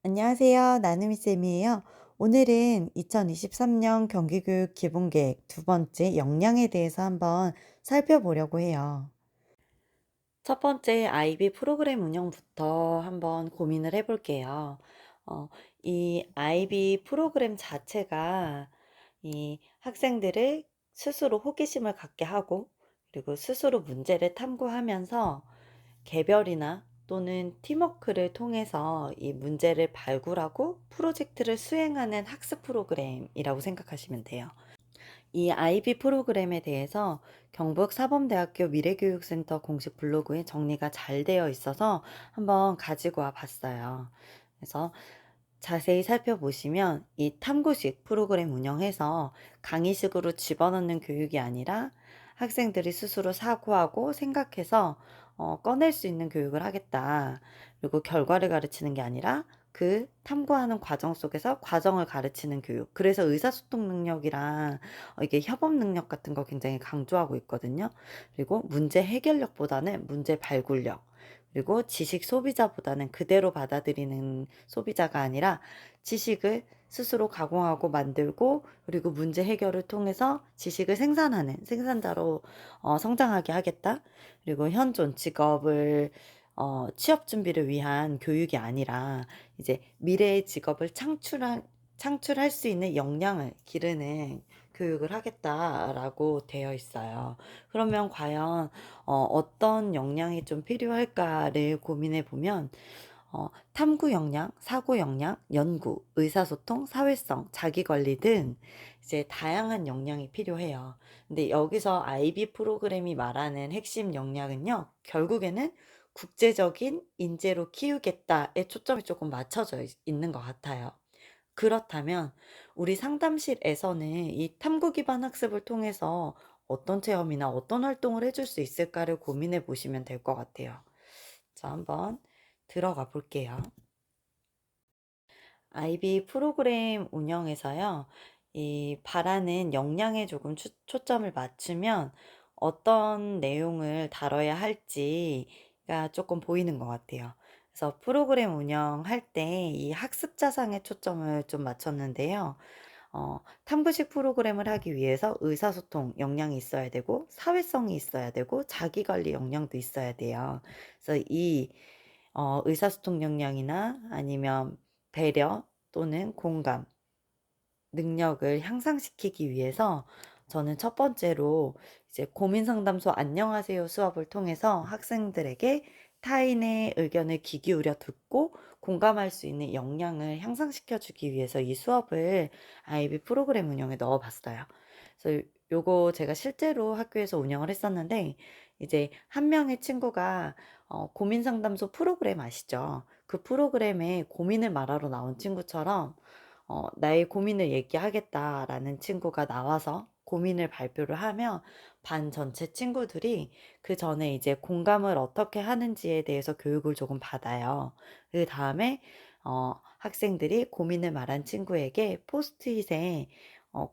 안녕하세요. 나누미 쌤이에요. 오늘은 2023년 경기교육 기본계획 두 번째 역량에 대해서 한번 살펴보려고 해요. 첫 번째 IB 프로그램 운영부터 한번 고민을 해볼게요. 어, 이 IB 프로그램 자체가 이 학생들을 스스로 호기심을 갖게 하고 그리고 스스로 문제를 탐구하면서 개별이나 또는 팀워크를 통해서 이 문제를 발굴하고 프로젝트를 수행하는 학습 프로그램이라고 생각하시면 돼요. 이 IB 프로그램에 대해서 경북사범대학교 미래교육센터 공식 블로그에 정리가 잘 되어 있어서 한번 가지고 와 봤어요. 그래서 자세히 살펴보시면 이 탐구식 프로그램 운영해서 강의식으로 집어넣는 교육이 아니라 학생들이 스스로 사고하고 생각해서 꺼낼 수 있는 교육을 하겠다. 그리고 결과를 가르치는 게 아니라 그 탐구하는 과정 속에서 과정을 가르치는 교육. 그래서 의사소통 능력이랑 이게 협업 능력 같은 거 굉장히 강조하고 있거든요. 그리고 문제 해결력보다는 문제 발굴력. 그리고 지식 소비자보다는 그대로 받아들이는 소비자가 아니라 지식을 스스로 가공하고 만들고 그리고 문제 해결을 통해서 지식을 생산하는 생산자로 성장하게 하겠다. 그리고 현존 직업을 취업 준비를 위한 교육이 아니라 이제 미래의 직업을 창출할 수 있는 역량을 기르는 교육을 하겠다라고 되어 있어요. 그러면 과연 어떤 역량이 좀 필요할까를 고민해 보면 탐구 역량, 사고 역량, 연구, 의사소통, 사회성, 자기관리 등 이제 다양한 역량이 필요해요. 근데 여기서 IB 프로그램이 말하는 핵심 역량은요, 결국에는 국제적인 인재로 키우겠다에 초점이 조금 맞춰져 있는 것 같아요. 그렇다면 우리 상담실에서는 이 탐구 기반 학습을 통해서 어떤 체험이나 어떤 활동을 해줄 수 있을까를 고민해 보시면 될 것 같아요. 자, 한번 들어가 볼게요. IB 프로그램 운영에서요, 이 바라는 역량에 조금 초점을 맞추면 어떤 내용을 다뤄야 할지가 조금 보이는 것 같아요. 그래서 프로그램 운영할 때 이 학습 자산에 초점을 좀 맞췄는데요. 탐구식 프로그램을 하기 위해서 의사소통 역량이 있어야 되고, 사회성이 있어야 되고, 자기관리 역량도 있어야 돼요. 그래서 이 의사소통 역량이나 아니면 배려 또는 공감 능력을 향상시키기 위해서 저는 첫 번째로 이제 고민 상담소 안녕하세요 수업을 통해서 학생들에게 타인의 의견을 귀 기울여 듣고 공감할 수 있는 역량을 향상시켜 주기 위해서 이 수업을 IB 프로그램 운영에 넣어 봤어요. 그래서 요거 제가 실제로 학교에서 운영을 했었는데 이제 한 명의 친구가 고민 상담소 프로그램 아시죠? 그 프로그램에 고민을 말하러 나온 친구처럼 나의 고민을 얘기하겠다라는 친구가 나와서 고민을 발표를 하면 반 전체 친구들이 그 전에 이제 공감을 어떻게 하는지에 대해서 교육을 조금 받아요. 그 다음에 학생들이 고민을 말한 친구에게 포스트잇에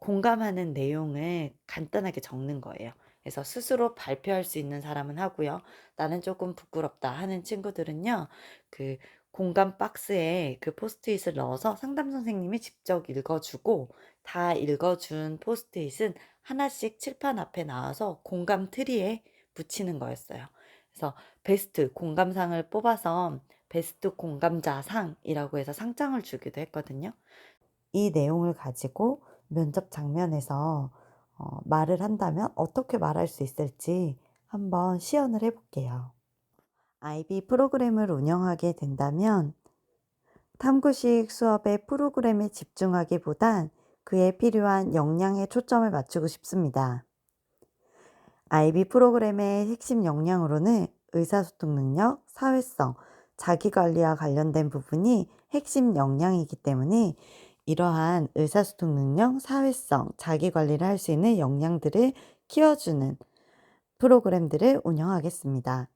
공감하는 내용을 간단하게 적는 거예요. 그래서 스스로 발표할 수 있는 사람은 하고요. 나는 조금 부끄럽다 하는 친구들은요. 그 공감 박스에 그 포스트잇을 넣어서 상담 선생님이 직접 읽어주고 다 읽어준 포스트잇은 하나씩 칠판 앞에 나와서 공감 트리에 붙이는 거였어요. 그래서 베스트 공감상을 뽑아서 베스트 공감자상이라고 해서 상장을 주기도 했거든요. 이 내용을 가지고 면접 장면에서 말을 한다면 어떻게 말할 수 있을지 한번 시연을 해볼게요. IB 프로그램을 운영하게 된다면 탐구식 수업의 프로그램에 집중하기보단 그에 필요한 역량에 초점을 맞추고 싶습니다. IB 프로그램의 핵심 역량으로는 의사소통 능력, 사회성, 자기관리와 관련된 부분이 핵심 역량이기 때문에 이러한 의사소통 능력, 사회성, 자기관리를 할 수 있는 역량들을 키워주는 프로그램들을 운영하겠습니다.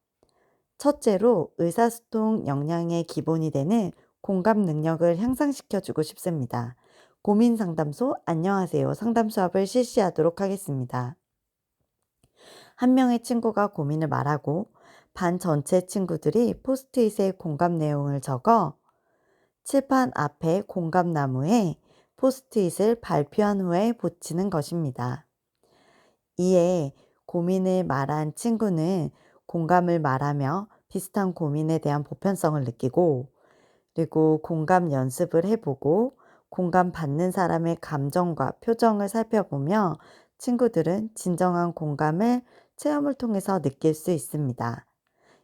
첫째로 의사소통 역량의 기본이 되는 공감 능력을 향상시켜주고 싶습니다. 고민 상담소 안녕하세요 상담 수업을 실시하도록 하겠습니다. 한 명의 친구가 고민을 말하고 반 전체 친구들이 포스트잇에 공감 내용을 적어 칠판 앞에 공감나무에 포스트잇을 발표한 후에 붙이는 것입니다. 이에 고민을 말한 친구는 공감을 말하며 비슷한 고민에 대한 보편성을 느끼고, 그리고 공감 연습을 해보고 공감 받는 사람의 감정과 표정을 살펴보며 친구들은 진정한 공감을 체험을 통해서 느낄 수 있습니다.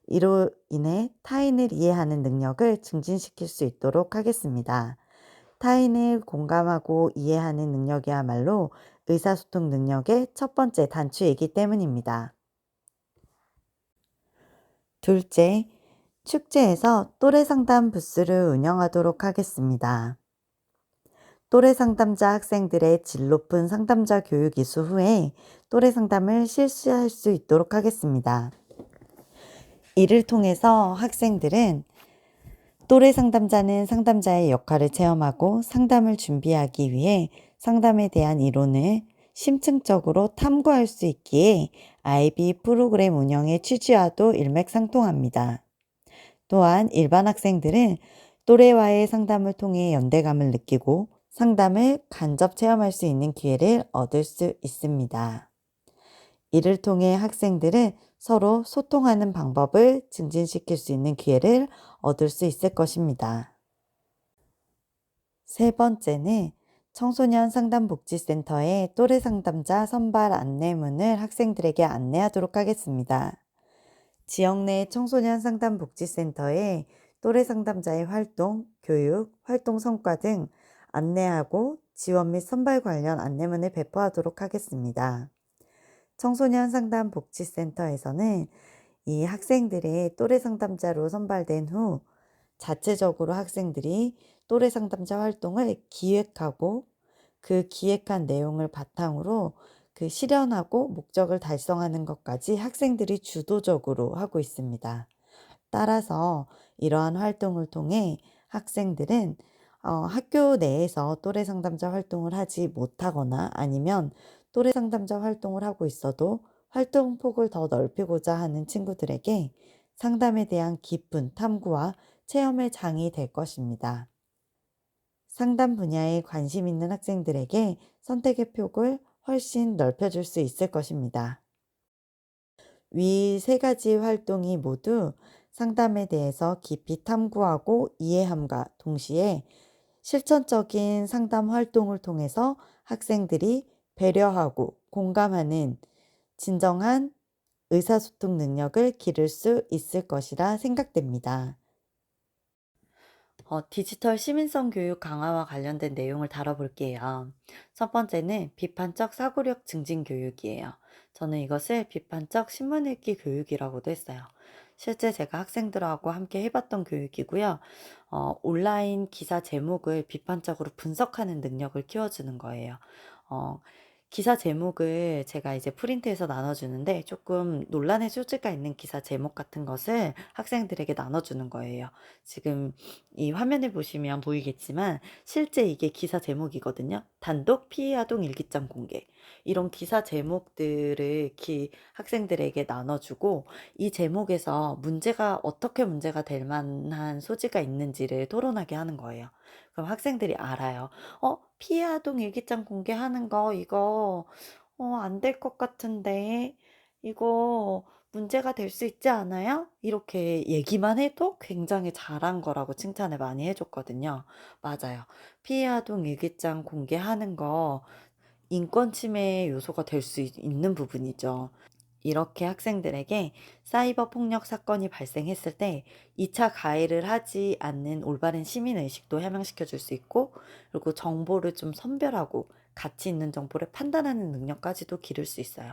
이로 인해 타인을 이해하는 능력을 증진시킬 수 있도록 하겠습니다. 타인을 공감하고 이해하는 능력이야말로 의사소통 능력의 첫 번째 단추이기 때문입니다. 둘째, 축제에서 또래 상담 부스를 운영하도록 하겠습니다. 또래 상담자 학생들의 질 높은 상담자 교육 이수 후에 또래 상담을 실시할 수 있도록 하겠습니다. 이를 통해서 학생들은 또래 상담자는 상담자의 역할을 체험하고 상담을 준비하기 위해 상담에 대한 이론을 심층적으로 탐구할 수 있기에 IB 프로그램 운영의 취지와도 일맥상통합니다. 또한 일반 학생들은 또래와의 상담을 통해 연대감을 느끼고 상담을 간접 체험할 수 있는 기회를 얻을 수 있습니다. 이를 통해 학생들은 서로 소통하는 방법을 증진시킬 수 있는 기회를 얻을 수 있을 것입니다. 세 번째는 청소년 상담복지센터의 또래 상담자 선발 안내문을 학생들에게 안내하도록 하겠습니다. 지역 내 청소년 상담복지센터에 또래 상담자의 활동, 교육, 활동 성과 등 안내하고 지원 및 선발 관련 안내문을 배포하도록 하겠습니다. 청소년 상담복지센터에서는 이 학생들의 또래 상담자로 선발된 후 자체적으로 학생들이 또래 상담자 활동을 기획하고 그 기획한 내용을 바탕으로 그 실현하고 목적을 달성하는 것까지 학생들이 주도적으로 하고 있습니다. 따라서 이러한 활동을 통해 학생들은 학교 내에서 또래 상담자 활동을 하지 못하거나 아니면 또래 상담자 활동을 하고 있어도 활동 폭을 더 넓히고자 하는 친구들에게 상담에 대한 깊은 탐구와 체험의 장이 될 것입니다. 상담 분야에 관심 있는 학생들에게 선택의 폭을 훨씬 넓혀줄 수 있을 것입니다. 위 세 가지 활동이 모두 상담에 대해서 깊이 탐구하고 이해함과 동시에 실천적인 상담 활동을 통해서 학생들이 배려하고 공감하는 진정한 의사소통 능력을 기를 수 있을 것이라 생각됩니다. 디지털 시민성 교육 강화와 관련된 내용을 다뤄볼게요. 첫 번째는 비판적 사고력 증진 교육이에요. 저는 이것을 비판적 신문 읽기 교육이라고도 했어요. 실제 제가 학생들하고 함께 해봤던 교육이고요. 온라인 기사 제목을 비판적으로 분석하는 능력을 키워주는 거예요. 어, 기사 제목을 제가 이제 프린트해서 나눠주는데 조금 논란의 소지가 있는 기사 제목 같은 것을 학생들에게 나눠주는 거예요. 지금 이 화면을 보시면 보이겠지만 실제 이게 기사 제목이거든요. 단독 피해 아동 일기장 공개. 이런 기사 제목들을 학생들에게 나눠주고 이 제목에서 어떻게 문제가 될 만한 소지가 있는지를 토론하게 하는 거예요. 그럼 학생들이 알아요. 피해 아동 일기장 공개하는 거 이거 안 될 것 같은데 이거 문제가 될 수 있지 않아요? 이렇게 얘기만 해도 굉장히 잘한 거라고 칭찬을 많이 해줬거든요. 맞아요. 피해 아동 일기장 공개하는 거 인권 침해 요소가 될 수 있는 부분이죠. 이렇게 학생들에게 사이버 폭력 사건이 발생했을 때 2차 가해를 하지 않는 올바른 시민의식도 향양시켜 줄 수 있고, 그리고 정보를 좀 선별하고 가치 있는 정보를 판단하는 능력까지도 기를 수 있어요.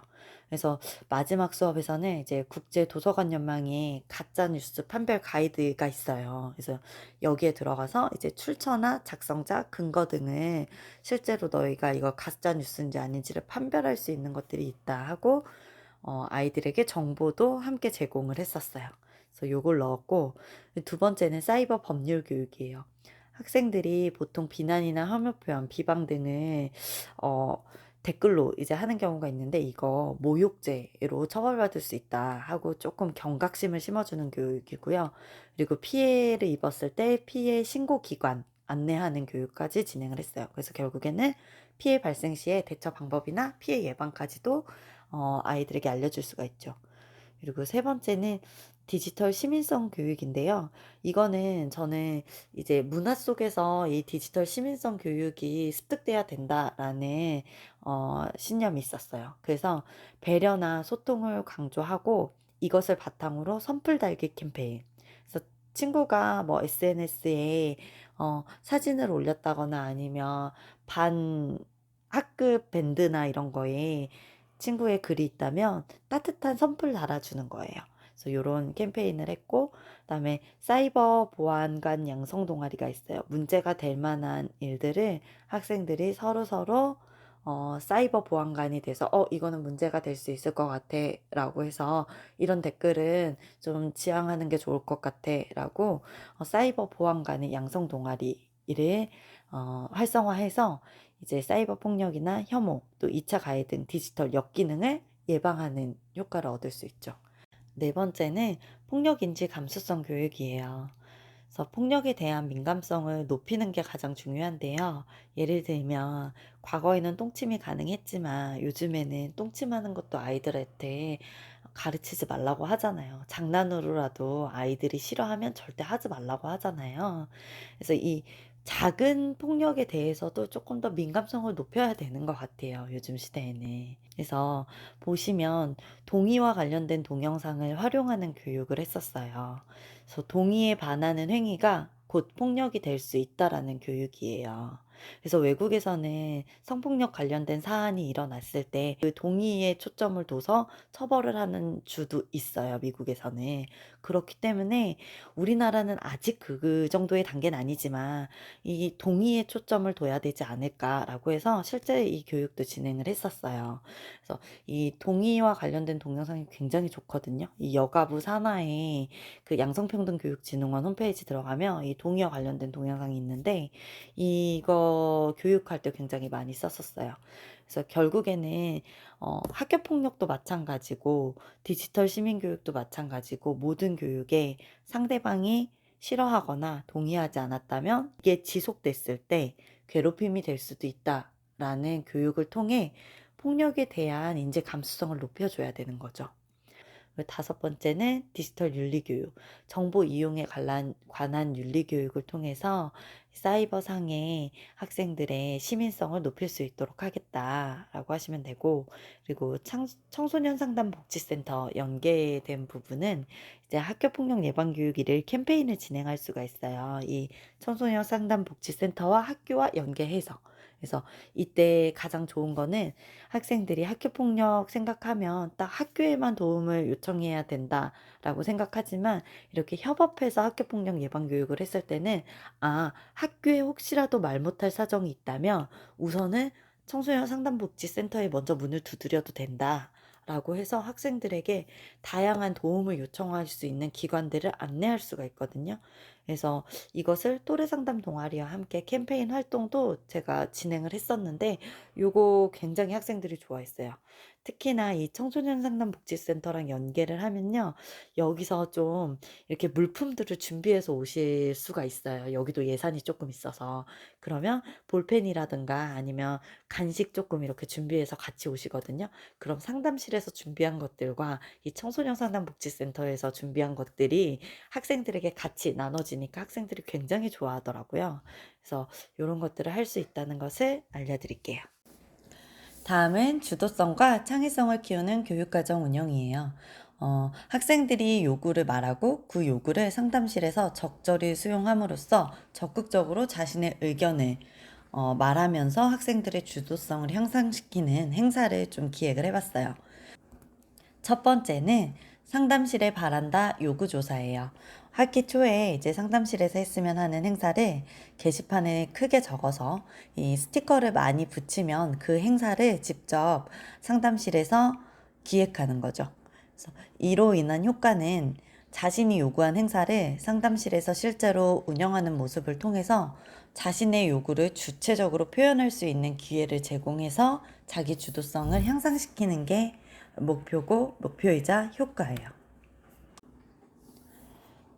그래서 마지막 수업에서는 이제 국제도서관연맹의 가짜뉴스 판별 가이드가 있어요. 그래서 여기에 들어가서 이제 출처나 작성자, 근거 등을 실제로 너희가 이거 가짜뉴스인지 아닌지를 판별할 수 있는 것들이 있다 하고 아이들에게 정보도 함께 제공을 했었어요. 그래서 요걸 넣었고, 두 번째는 사이버 법률 교육이에요. 학생들이 보통 비난이나 혐오 표현, 비방 등을 어, 댓글로 이제 하는 경우가 있는데 이거 모욕죄로 처벌받을 수 있다 하고 조금 경각심을 심어주는 교육이고요. 그리고 피해를 입었을 때 피해 신고 기관 안내하는 교육까지 진행을 했어요. 그래서 결국에는 피해 발생 시에 대처 방법이나 피해 예방까지도 아이들에게 알려줄 수가 있죠. 그리고 세 번째는 디지털 시민성 교육인데요. 이거는 저는 이제 문화 속에서 이 디지털 시민성 교육이 습득돼야 된다라는 신념이 있었어요. 그래서 배려나 소통을 강조하고 이것을 바탕으로 선풀 달기 캠페인. 그래서 친구가 뭐 SNS에 사진을 올렸다거나 아니면 반 학급 밴드나 이런 거에 친구의 글이 있다면 따뜻한 선풀 달아주는 거예요. 그래서 요런 캠페인을 했고, 그다음에 사이버 보안관 양성 동아리가 있어요. 문제가 될 만한 일들을 학생들이 서로서로 사이버 보안관이 돼서 이거는 문제가 될 수 있을 것 같아라고 해서 이런 댓글은 좀 지양하는 게 좋을 것 같아라고 사이버 보안관의 양성 동아리를 활성화해서 이제 사이버 폭력이나 혐오, 또 2차 가해 등 디지털 역기능을 예방하는 효과를 얻을 수 있죠. 네 번째는 폭력인지 감수성 교육이에요. 그래서 폭력에 대한 민감성을 높이는 게 가장 중요한데요. 예를 들면 과거에는 똥침이 가능했지만 요즘에는 똥침하는 것도 아이들한테 가르치지 말라고 하잖아요. 장난으로라도 아이들이 싫어하면 절대 하지 말라고 하잖아요. 그래서 이 작은 폭력에 대해서도 조금 더 민감성을 높여야 되는 것 같아요. 요즘 시대에는. 그래서 보시면 동의와 관련된 동영상을 활용하는 교육을 했었어요. 그래서 동의에 반하는 행위가 곧 폭력이 될 수 있다라는 교육이에요. 그래서 외국에서는 성폭력 관련된 사안이 일어났을 때 그 동의에 초점을 둬서 처벌을 하는 주도 있어요, 미국에서는. 그렇기 때문에 우리나라는 아직 그 정도의 단계는 아니지만 이 동의에 초점을 둬야 되지 않을까라고 해서 실제 이 교육도 진행을 했었어요. 그래서 이 동의와 관련된 동영상이 굉장히 좋거든요. 이 여가부 산하의 그 양성평등교육진흥원 홈페이지 들어가면 이 동의와 관련된 동영상이 있는데 이거 교육할 때 굉장히 많이 썼었어요. 그래서 결국에는 학교 폭력도 마찬가지고 디지털 시민 교육도 마찬가지고 모든 교육에 상대방이 싫어하거나 동의하지 않았다면 이게 지속됐을 때 괴롭힘이 될 수도 있다라는 교육을 통해 폭력에 대한 인지 감수성을 높여줘야 되는 거죠. 다섯 번째는 디지털 윤리교육, 정보 이용에 관한 윤리교육을 통해서 사이버상의 학생들의 시민성을 높일 수 있도록 하겠다라고 하시면 되고, 그리고 청소년 상담 복지센터 연계된 부분은 이제 학교폭력 예방교육일을 캠페인을 진행할 수가 있어요. 이 청소년 상담 복지센터와 학교와 연계해서. 그래서 이때 가장 좋은 거는 학생들이 학교 폭력 생각하면 딱 학교에만 도움을 요청해야 된다라고 생각하지만 이렇게 협업해서 학교 폭력 예방 교육을 했을 때는 학교에 혹시라도 말 못할 사정이 있다면 우선은 청소년 상담복지센터에 먼저 문을 두드려도 된다. 라고 해서 학생들에게 다양한 도움을 요청할 수 있는 기관들을 안내할 수가 있거든요. 그래서 이것을 또래 상담 동아리와 함께 캠페인 활동도 제가 진행을 했었는데 요거 굉장히 학생들이 좋아했어요. 특히나 이 청소년 상담 복지센터랑 연계를 하면요. 여기서 좀 이렇게 물품들을 준비해서 오실 수가 있어요. 여기도 예산이 조금 있어서. 그러면 볼펜이라든가 아니면 간식 조금 이렇게 준비해서 같이 오시거든요. 그럼 상담실에서 준비한 것들과 이 청소년 상담 복지센터에서 준비한 것들이 학생들에게 같이 나눠지니까 학생들이 굉장히 좋아하더라고요. 그래서 요런 것들을 할 수 있다는 것을 알려드릴게요. 다음은 주도성과 창의성을 키우는 교육과정 운영이에요. 학생들이 요구를 말하고 그 요구를 상담실에서 적절히 수용함으로써 적극적으로 자신의 의견을 말하면서 학생들의 주도성을 향상시키는 행사를 좀 기획을 해봤어요. 첫 번째는 상담실에 바란다 요구조사예요. 학기 초에 이제 상담실에서 했으면 하는 행사를 게시판에 크게 적어서 이 스티커를 많이 붙이면 그 행사를 직접 상담실에서 기획하는 거죠. 그래서 이로 인한 효과는 자신이 요구한 행사를 상담실에서 실제로 운영하는 모습을 통해서 자신의 요구를 주체적으로 표현할 수 있는 기회를 제공해서 자기 주도성을 향상시키는 게 목표이자 효과예요.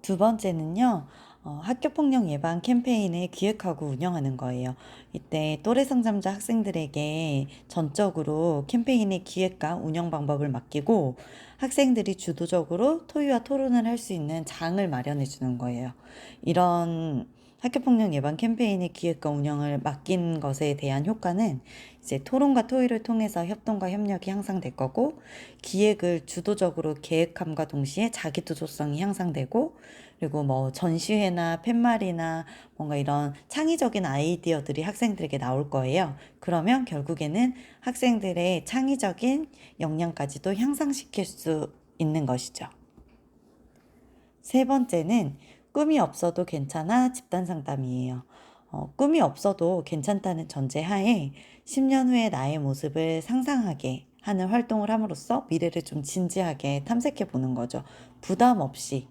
두 번째는요, 학교폭력 예방 캠페인을 기획하고 운영하는 거예요. 이때 또래 상담자 학생들에게 전적으로 캠페인의 기획과 운영 방법을 맡기고 학생들이 주도적으로 토의와 토론을 할 수 있는 장을 마련해 주는 거예요. 이런 학교폭력 예방 캠페인의 기획과 운영을 맡긴 것에 대한 효과는 이제 토론과 토의를 통해서 협동과 협력이 향상될 거고, 기획을 주도적으로 계획함과 동시에 자기주도성이 향상되고, 그리고 뭐 전시회나 팻말이나 뭔가 이런 창의적인 아이디어들이 학생들에게 나올 거예요. 그러면 결국에는 학생들의 창의적인 역량까지도 향상시킬 수 있는 것이죠. 세 번째는 꿈이 없어도 괜찮아 집단 상담이에요. 꿈이 없어도 괜찮다는 전제하에 10년 후의 나의 모습을 상상하게 하는 활동을 함으로써 미래를 좀 진지하게 탐색해 보는 거죠. 부담 없이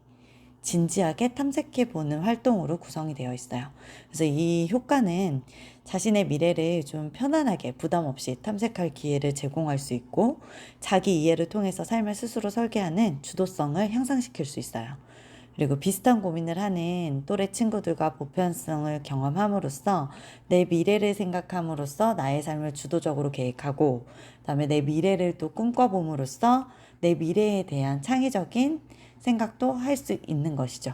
진지하게 탐색해 보는 활동으로 구성이 되어 있어요. 그래서 이 효과는 자신의 미래를 좀 편안하게 부담 없이 탐색할 기회를 제공할 수 있고, 자기 이해를 통해서 삶을 스스로 설계하는 주도성을 향상시킬 수 있어요. 그리고 비슷한 고민을 하는 또래 친구들과 보편성을 경험함으로써 내 미래를 생각함으로써 나의 삶을 주도적으로 계획하고, 그다음에 내 미래를 또 꿈꿔봄으로써 내 미래에 대한 창의적인 생각도 할 수 있는 것이죠.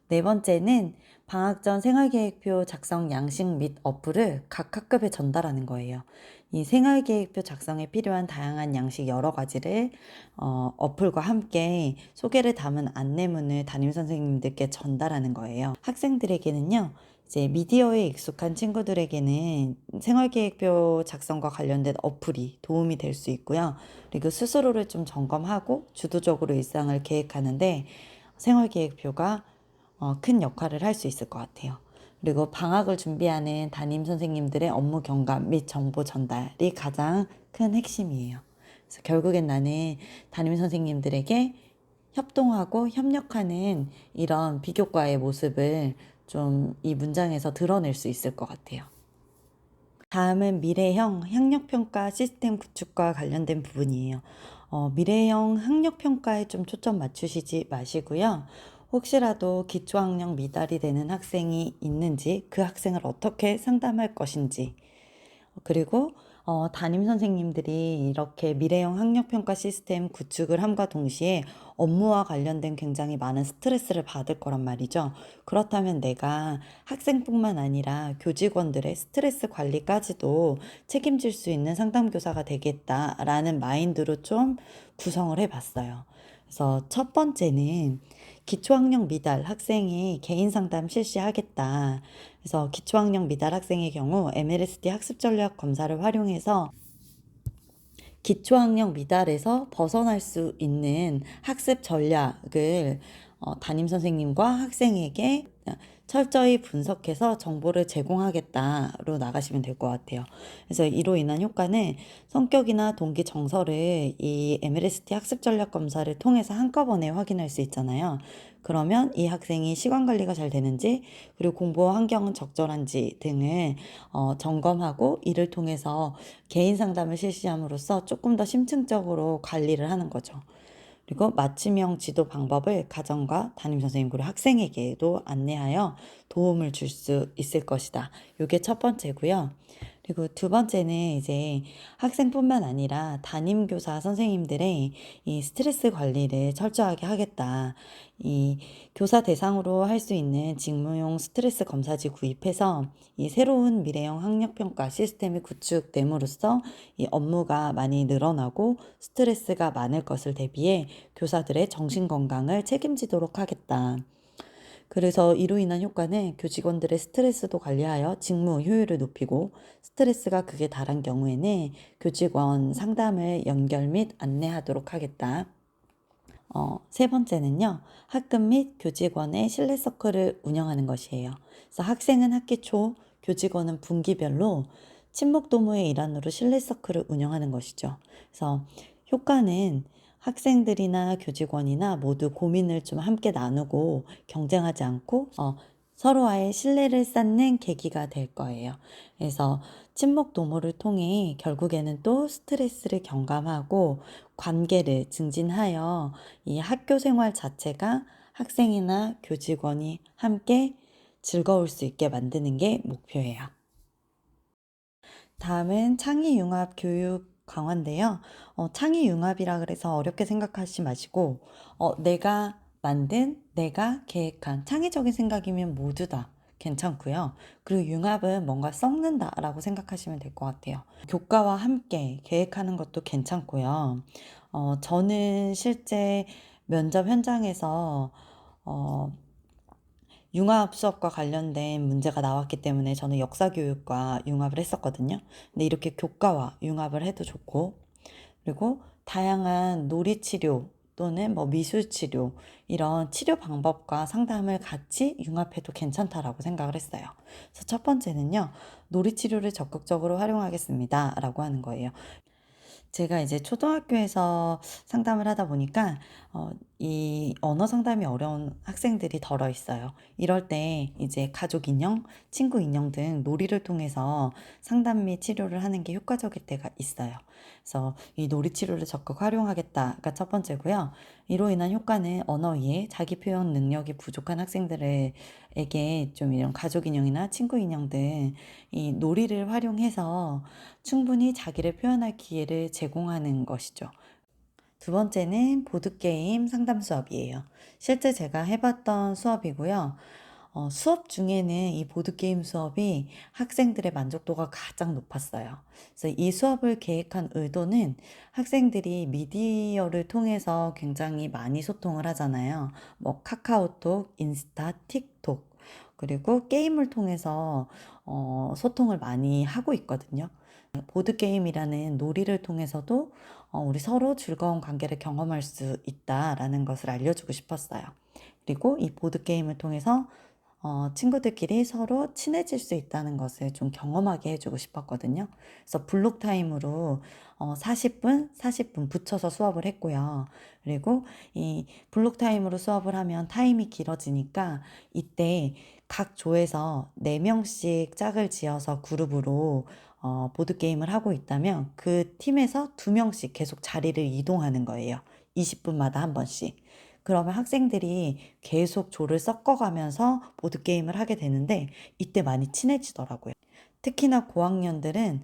네 번째는 방학 전 생활계획표 작성 양식 및 어플을 각 학급에 전달하는 거예요. 이 생활계획표 작성에 필요한 다양한 양식 여러 가지를 어플과 함께 소개를 담은 안내문을 담임 선생님들께 전달하는 거예요. 학생들에게는요, 이제 미디어에 익숙한 친구들에게는 생활계획표 작성과 관련된 어플이 도움이 될 수 있고요. 그리고 스스로를 좀 점검하고 주도적으로 일상을 계획하는데 생활계획표가 큰 역할을 할 수 있을 것 같아요. 그리고 방학을 준비하는 담임 선생님들의 업무 경감 및 정보 전달이 가장 큰 핵심이에요. 그래서 결국엔 나는 담임 선생님들에게 협동하고 협력하는 이런 비교과의 모습을 좀 이 문장에서 드러낼 수 있을 것 같아요. 다음은 미래형 학력평가 시스템 구축과 관련된 부분이에요. 미래형 학력평가에 좀 초점 맞추시지 마시고요. 혹시라도 기초학력 미달이 되는 학생이 있는지, 그 학생을 어떻게 상담할 것인지, 그리고 담임 선생님들이 이렇게 미래형 학력평가 시스템 구축을 함과 동시에 업무와 관련된 굉장히 많은 스트레스를 받을 거란 말이죠. 그렇다면 내가 학생뿐만 아니라 교직원들의 스트레스 관리까지도 책임질 수 있는 상담교사가 되겠다라는 마인드로 좀 구성을 해봤어요. 그래서 첫 번째는 기초학력 미달 학생이 개인 상담 실시하겠다. 그래서 기초학력 미달 학생의 경우 MLSD 학습 전략 검사를 활용해서 기초학력 미달에서 벗어날 수 있는 학습 전략을 담임 선생님과 학생에게 철저히 분석해서 정보를 제공하겠다로 나가시면 될 것 같아요. 그래서 이로 인한 효과는 성격이나 동기 정서를 이 MLST 학습 전략 검사를 통해서 한꺼번에 확인할 수 있잖아요. 그러면 이 학생이 시간 관리가 잘 되는지, 그리고 공부 환경은 적절한지 등을 점검하고 이를 통해서 개인 상담을 실시함으로써 조금 더 심층적으로 관리를 하는 거죠. 그리고 맞춤형 지도 방법을 가정과 담임 선생님 그리고 학생에게도 안내하여 도움을 줄 수 있을 것이다. 이게 첫 번째고요. 그리고 두 번째는 이제 학생뿐만 아니라 담임 교사 선생님들의 이 스트레스 관리를 철저하게 하겠다. 이 교사 대상으로 할 수 있는 직무용 스트레스 검사지 구입해서 이 새로운 미래형 학력평가 시스템이 구축됨으로써 이 업무가 많이 늘어나고 스트레스가 많을 것을 대비해 교사들의 정신 건강을 책임지도록 하겠다. 그래서 이로 인한 효과는 교직원들의 스트레스도 관리하여 직무 효율을 높이고, 스트레스가 극에 달한 경우에는 교직원 상담을 연결 및 안내하도록 하겠다. 세 번째는요, 학급 및 교직원의 신뢰 서클을 운영하는 것이에요. 그래서 학생은 학기 초, 교직원은 분기별로 친목 도모의 일환으로 신뢰 서클을 운영하는 것이죠. 그래서 효과는 학생들이나 교직원이나 모두 고민을 좀 함께 나누고 경쟁하지 않고 서로와의 신뢰를 쌓는 계기가 될 거예요. 그래서 친목 도모를 통해 결국에는 또 스트레스를 경감하고 관계를 증진하여 이 학교 생활 자체가 학생이나 교직원이 함께 즐거울 수 있게 만드는 게 목표예요. 다음은 창의융합 교육 강화인데요. 창의융합이라 그래서 어렵게 생각하지 마시고 내가 만든, 내가 계획한 창의적인 생각이면 모두 다 괜찮고요. 그리고 융합은 뭔가 썩는다라고 생각하시면 될 것 같아요. 교과와 함께 계획하는 것도 괜찮고요. 저는 실제 면접 현장에서 어, 융합 수업과 관련된 문제가 나왔기 때문에 저는 역사 교육과 융합을 했었거든요. 근데 이렇게 교과와 융합을 해도 좋고, 그리고 다양한 놀이 치료 또는 뭐 미술 치료 이런 치료 방법과 상담을 같이 융합해도 괜찮다라고 생각을 했어요. 그래서 첫 번째는요, 놀이 치료를 적극적으로 활용하겠습니다라고 하는 거예요. 제가 이제 초등학교에서 상담을 하다 보니까 이 언어 상담이 어려운 학생들이 덜어 있어요. 이럴 때 이제 가족 인형, 친구 인형 등 놀이를 통해서 상담 및 치료를 하는 게 효과적일 때가 있어요. 그래서 이 놀이 치료를 적극 활용하겠다가 첫 번째고요. 이로 인한 효과는 언어 이해, 자기 표현 능력이 부족한 학생들에게 좀 이런 가족 인형이나 친구 인형 등 이 놀이를 활용해서 충분히 자기를 표현할 기회를 제공하는 것이죠. 두 번째는 보드게임 상담 수업이에요. 실제 제가 해봤던 수업이고요. 수업 중에는 이 보드게임 수업이 학생들의 만족도가 가장 높았어요. 그래서 이 수업을 계획한 의도는 학생들이 미디어를 통해서 굉장히 많이 소통을 하잖아요. 뭐 카카오톡, 인스타, 틱톡, 그리고 게임을 통해서 소통을 많이 하고 있거든요. 보드게임이라는 놀이를 통해서도 우리 서로 즐거운 관계를 경험할 수 있다라는 것을 알려주고 싶었어요. 그리고 이 보드게임을 통해서 친구들끼리 서로 친해질 수 있다는 것을 좀 경험하게 해주고 싶었거든요. 그래서 블록 타임으로 40분, 40분 붙여서 수업을 했고요. 그리고 이 블록 타임으로 수업을 하면 타임이 길어지니까 이때 각 조에서 4명씩 짝을 지어서 그룹으로 보드게임을 하고 있다면 그 팀에서 2명씩 계속 자리를 이동하는 거예요. 20분마다 한 번씩. 그러면 학생들이 계속 조를 섞어가면서 보드게임을 하게 되는데 이때 많이 친해지더라고요. 특히나 고학년들은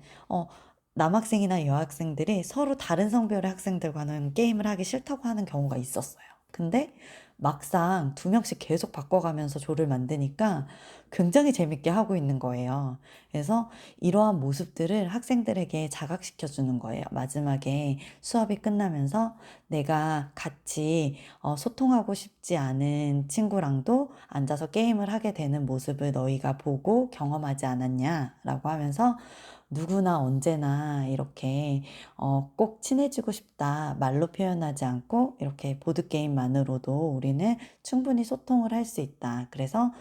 남학생이나 여학생들이 서로 다른 성별의 학생들과는 게임을 하기 싫다고 하는 경우가 있었어요. 근데 막상 2명씩 계속 바꿔가면서 조를 만드니까 굉장히 재밌게 하고 있는 거예요. 그래서 이러한 모습들을 학생들에게 자각시켜 주는 거예요. 마지막에 수업이 끝나면서 내가 같이 소통하고 싶지 않은 친구랑도 앉아서 게임을 하게 되는 모습을 너희가 보고 경험하지 않았냐라고 하면서 누구나 언제나 이렇게 꼭 친해지고 싶다 말로 표현하지 않고 이렇게 보드게임만으로도 우리는 충분히 소통을 할 수 있다. 그래서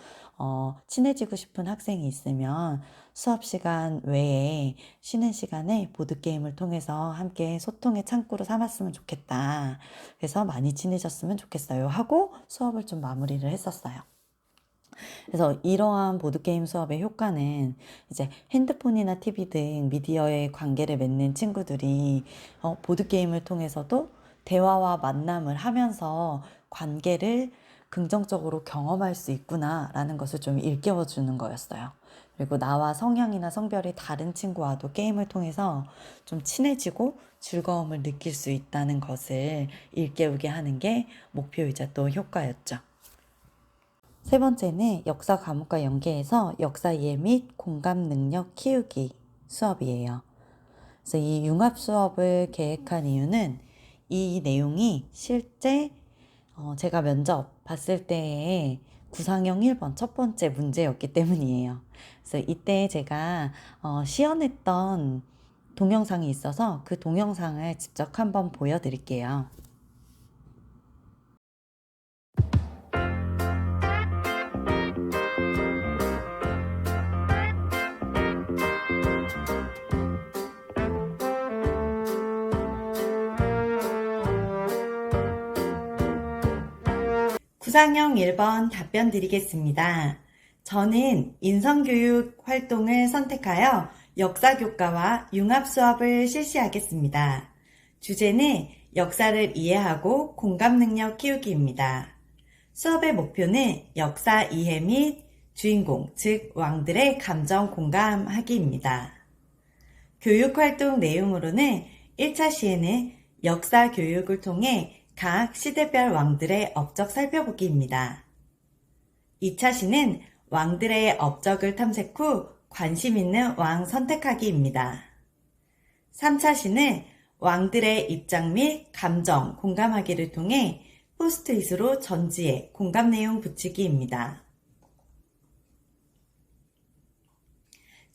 친해지고 싶은 학생이 있으면 수업 시간 외에 쉬는 시간에 보드게임을 통해서 함께 소통의 창구로 삼았으면 좋겠다. 그래서 많이 친해졌으면 좋겠어요. 하고 수업을 좀 마무리를 했었어요. 그래서 이러한 보드게임 수업의 효과는 이제 핸드폰이나 TV 등 미디어의 관계를 맺는 친구들이 보드게임을 통해서도 대화와 만남을 하면서 관계를 긍정적으로 경험할 수 있구나라는 것을 좀 일깨워 주는 거였어요. 그리고 나와 성향이나 성별이 다른 친구와도 게임을 통해서 좀 친해지고 즐거움을 느낄 수 있다는 것을 일깨우게 하는 게 목표이자 또 효과였죠. 세 번째는 역사 과목과 연계해서 역사 이해 및 공감 능력 키우기 수업이에요. 그래서 이 융합 수업을 계획한 이유는 이 내용이 실제 제가 면접 봤을 때의 구상형 1번 첫 번째 문제였기 때문이에요. 그래서 이때 제가 시연했던 동영상이 있어서 그 동영상을 직접 한번 보여드릴게요. 수상형 1번 답변 드리겠습니다. 저는 인성교육 활동을 선택하여 역사교과와 융합수업을 실시하겠습니다. 주제는 역사를 이해하고 공감 능력 키우기입니다. 수업의 목표는 역사 이해 및 주인공, 즉 왕들의 감정 공감하기입니다. 교육활동 내용으로는 1차 시에는 역사 교육을 통해 각 시대별 왕들의 업적 살펴보기입니다. 2차 시는 왕들의 업적을 탐색 후 관심 있는 왕 선택하기입니다. 3차 시는 왕들의 입장 및 감정 공감하기를 통해 포스트잇으로 전지에 공감 내용 붙이기입니다.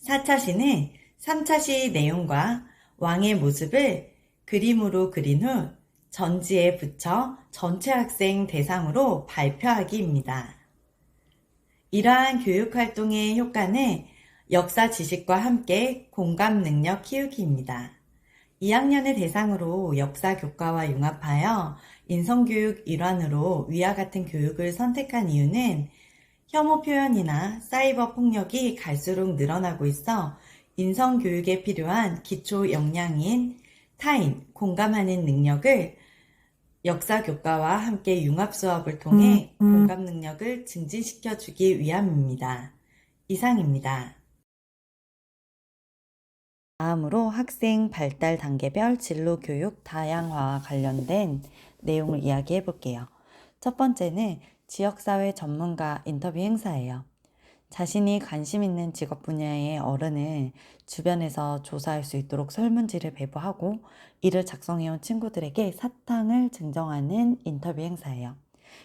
4차 시는 3차 시 내용과 왕의 모습을 그림으로 그린 후 전지에 붙여 전체 학생 대상으로 발표하기입니다. 이러한 교육활동의 효과는 역사 지식과 함께 공감 능력 키우기입니다. 2학년의 대상으로 역사 교과와 융합하여 인성교육 일환으로 위와 같은 교육을 선택한 이유는 혐오 표현이나 사이버 폭력이 갈수록 늘어나고 있어 인성교육에 필요한 기초 역량인 타인, 공감하는 능력을 역사 교과와 함께 융합 수업을 통해 공감 능력을 증진시켜 주기 위함입니다. 이상입니다. 다음으로 학생 발달 단계별 진로 교육 다양화와 관련된 내용을 이야기해 볼게요. 첫 번째는 지역사회 전문가 인터뷰 행사예요. 자신이 관심 있는 직업 분야의 어른을 주변에서 조사할 수 있도록 설문지를 배부하고 이를 작성해온 친구들에게 사탕을 증정하는 인터뷰 행사예요.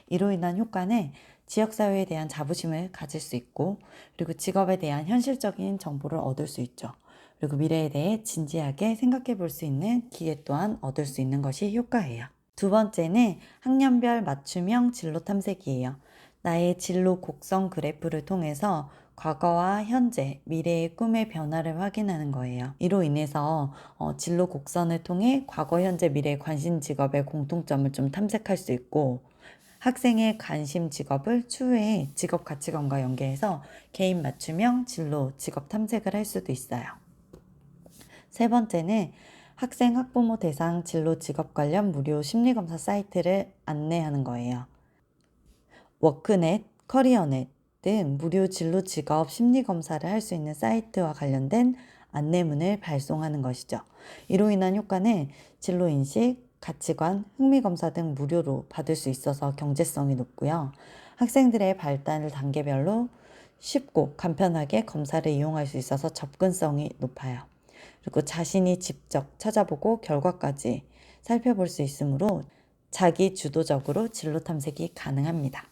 이로 인한 효과는 지역사회에 대한 자부심을 가질 수 있고 그리고 직업에 대한 현실적인 정보를 얻을 수 있죠. 그리고 미래에 대해 진지하게 생각해 볼 수 있는 기회 또한 얻을 수 있는 것이 효과예요. 두 번째는 학년별 맞춤형 진로 탐색이에요. 나의 진로 곡선 그래프를 통해서 과거와 현재, 미래의 꿈의 변화를 확인하는 거예요. 이로 인해서 진로 곡선을 통해 과거, 현재, 미래의 관심 직업의 공통점을 좀 탐색할 수 있고 학생의 관심 직업을 추후에 직업 가치관과 연계해서 개인 맞춤형 진로 직업 탐색을 할 수도 있어요. 세 번째는 학생 학부모 대상 진로 직업 관련 무료 심리검사 사이트를 안내하는 거예요. 워크넷, 커리어넷 등 무료 진로 직업 심리검사를 할 수 있는 사이트와 관련된 안내문을 발송하는 것이죠. 이로 인한 효과는 진로인식, 가치관, 흥미검사 등 무료로 받을 수 있어서 경제성이 높고요. 학생들의 발달 단계별로 쉽고 간편하게 검사를 이용할 수 있어서 접근성이 높아요. 그리고 자신이 직접 찾아보고 결과까지 살펴볼 수 있으므로 자기 주도적으로 진로 탐색이 가능합니다.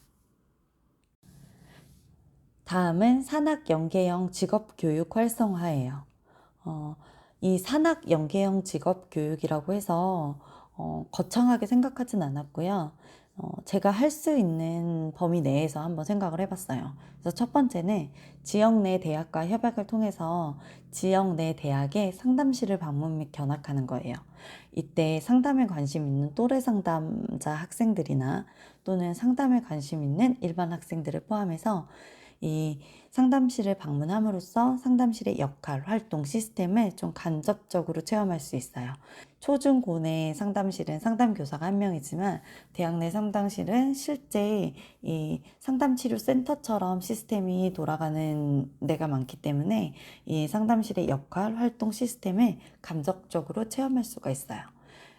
다음은 산학 연계형 직업 교육 활성화예요. 이 산학 연계형 직업 교육이라고 해서 거창하게 생각하진 않았고요. 제가 할 수 있는 범위 내에서 한번 생각을 해봤어요. 그래서 첫 번째는 지역 내 대학과 협약을 통해서 지역 내 대학에 상담실을 방문 및 견학하는 거예요. 이때 상담에 관심 있는 또래 상담자 학생들이나 또는 상담에 관심 있는 일반 학생들을 포함해서 이 상담실을 방문함으로써 상담실의 역할, 활동, 시스템을 좀 간접적으로 체험할 수 있어요. 초중고내 상담실은 상담교사가 한 명이지만 대학 내 상담실은 실제 이 상담치료센터처럼 시스템이 돌아가는 데가 많기 때문에 이 상담실의 역할, 활동, 시스템을 감적적으로 체험할 수가 있어요.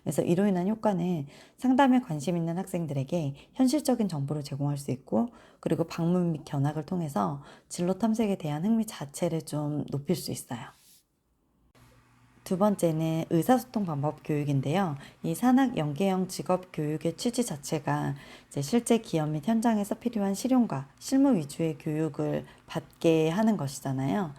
그래서 이로 인한 효과는 상담에 관심 있는 학생들에게 현실적인 정보를 제공할 수 있고 그리고 방문 및 견학을 통해서 진로 탐색에 대한 흥미 자체를 좀 높일 수 있어요. 두 번째는 의사소통 방법 교육인데요. 이 산학 연계형 직업 교육의 취지 자체가 이제 실제 기업 및 현장에서 필요한 실용과 실무 위주의 교육을 받게 하는 것이잖아요.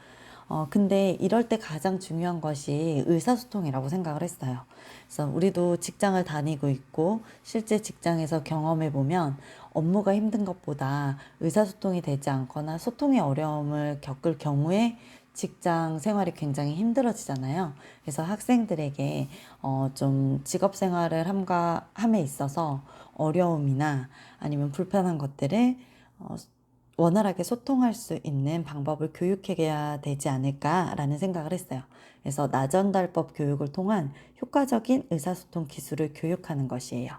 근데 이럴 때 가장 중요한 것이 의사소통이라고 생각을 했어요. 그래서 우리도 직장을 다니고 있고 실제 직장에서 경험해 보면 업무가 힘든 것보다 의사소통이 되지 않거나 소통의 어려움을 겪을 경우에 직장 생활이 굉장히 힘들어지잖아요. 그래서 학생들에게 좀 직업 생활을 함에 있어서 어려움이나 아니면 불편한 것들을 어, 원활하게 소통할 수 있는 방법을 교육해야 되지 않을까라는 생각을 했어요. 그래서 나전달법 교육을 통한 효과적인 의사소통 기술을 교육하는 것이에요.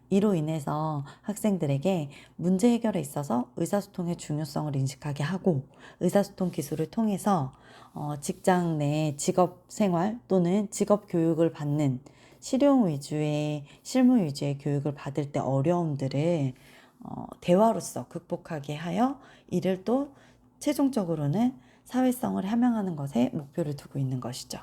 이로 인해서 학생들에게 문제 해결에 있어서 의사소통의 중요성을 인식하게 하고 의사소통 기술을 통해서 직장 내 직업 생활 또는 직업 교육을 받는 실용 위주의 실무 위주의 교육을 받을 때 어려움들을 대화로서 극복하게 하여 이를 또 최종적으로는 사회성을 함양하는 것에 목표를 두고 있는 것이죠.